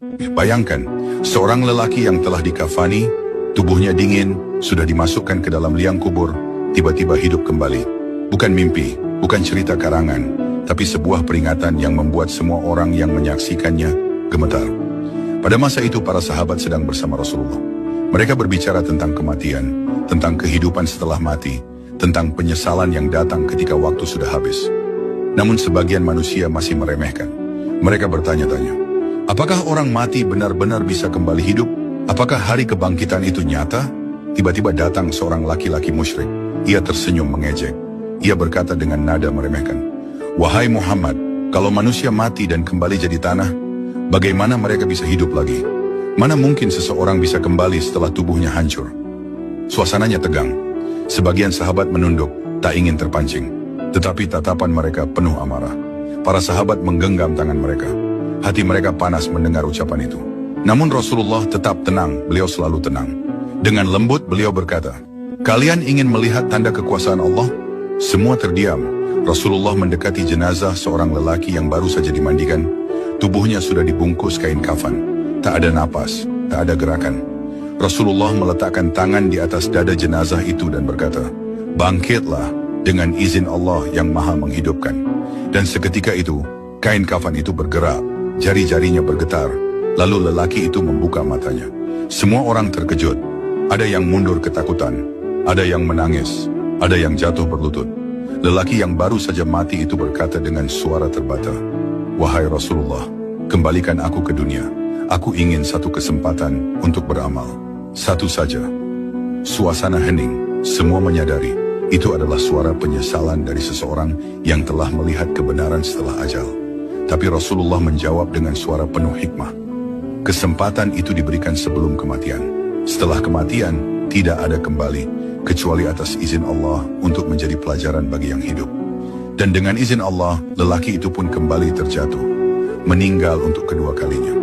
Bayangkan, seorang lelaki yang telah dikafani, tubuhnya dingin, sudah dimasukkan ke dalam liang kubur, tiba-tiba hidup kembali. Bukan mimpi, bukan cerita karangan, tapi sebuah peringatan yang membuat semua orang yang menyaksikannya gemetar. Pada masa itu para sahabat sedang bersama Rasulullah. Mereka berbicara tentang kematian, tentang kehidupan setelah mati, tentang penyesalan yang datang ketika waktu sudah habis. Namun sebagian manusia masih meremehkan. Mereka bertanya-tanya, apakah orang mati benar-benar bisa kembali hidup? Apakah hari kebangkitan itu nyata? Tiba-tiba datang seorang laki-laki musyrik. Ia tersenyum mengejek. Ia berkata dengan nada meremehkan, "Wahai Muhammad, kalau manusia mati dan kembali jadi tanah, bagaimana mereka bisa hidup lagi? Mana mungkin seseorang bisa kembali setelah tubuhnya hancur?" Suasananya tegang. Sebagian sahabat menunduk, tak ingin terpancing. Tetapi tatapan mereka penuh amarah. Para sahabat menggenggam tangan mereka. Hati mereka panas mendengar ucapan itu. Namun Rasulullah tetap tenang, beliau selalu tenang. Dengan lembut beliau berkata, "Kalian ingin melihat tanda kekuasaan Allah?" Semua terdiam. Rasulullah mendekati jenazah seorang lelaki yang baru saja dimandikan. Tubuhnya sudah dibungkus kain kafan. Tak ada napas, tak ada gerakan. Rasulullah meletakkan tangan di atas dada jenazah itu dan berkata, "Bangkitlah dengan izin Allah yang maha menghidupkan." Dan seketika itu, kain kafan itu bergerak, jari-jarinya bergetar. Lalu lelaki itu membuka matanya. Semua orang terkejut. Ada yang mundur ketakutan, ada yang menangis, ada yang jatuh berlutut. Lelaki yang baru saja mati itu berkata dengan suara terbata, "Wahai Rasulullah, kembalikan aku ke dunia. Aku ingin satu kesempatan untuk beramal. Satu saja." Suasana hening, semua menyadari itu adalah suara penyesalan dari seseorang yang telah melihat kebenaran setelah ajal. Tapi Rasulullah menjawab dengan suara penuh hikmah. Kesempatan itu diberikan sebelum kematian. Setelah kematian, tidak ada kembali, kecuali atas izin Allah untuk menjadi pelajaran bagi yang hidup. Dan dengan izin Allah, lelaki itu pun kembali terjatuh, meninggal untuk kedua kalinya.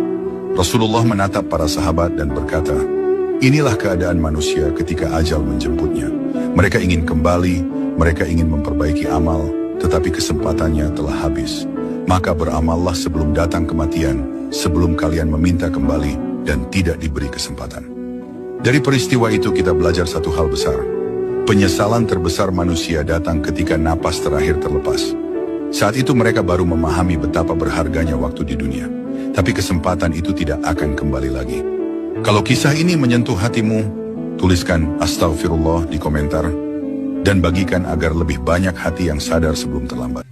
Rasulullah menatap para sahabat dan berkata, "Inilah keadaan manusia ketika ajal menjemputnya. Mereka ingin kembali, mereka ingin memperbaiki amal, tetapi kesempatannya telah habis. Maka beramallah sebelum datang kematian, sebelum kalian meminta kembali dan tidak diberi kesempatan." Dari peristiwa itu kita belajar satu hal besar. Penyesalan terbesar manusia datang ketika napas terakhir terlepas. Saat itu mereka baru memahami betapa berharganya waktu di dunia. Tapi kesempatan itu tidak akan kembali lagi. Kalau kisah ini menyentuh hatimu, tuliskan "Astaghfirullah" di komentar dan bagikan agar lebih banyak hati yang sadar sebelum terlambat.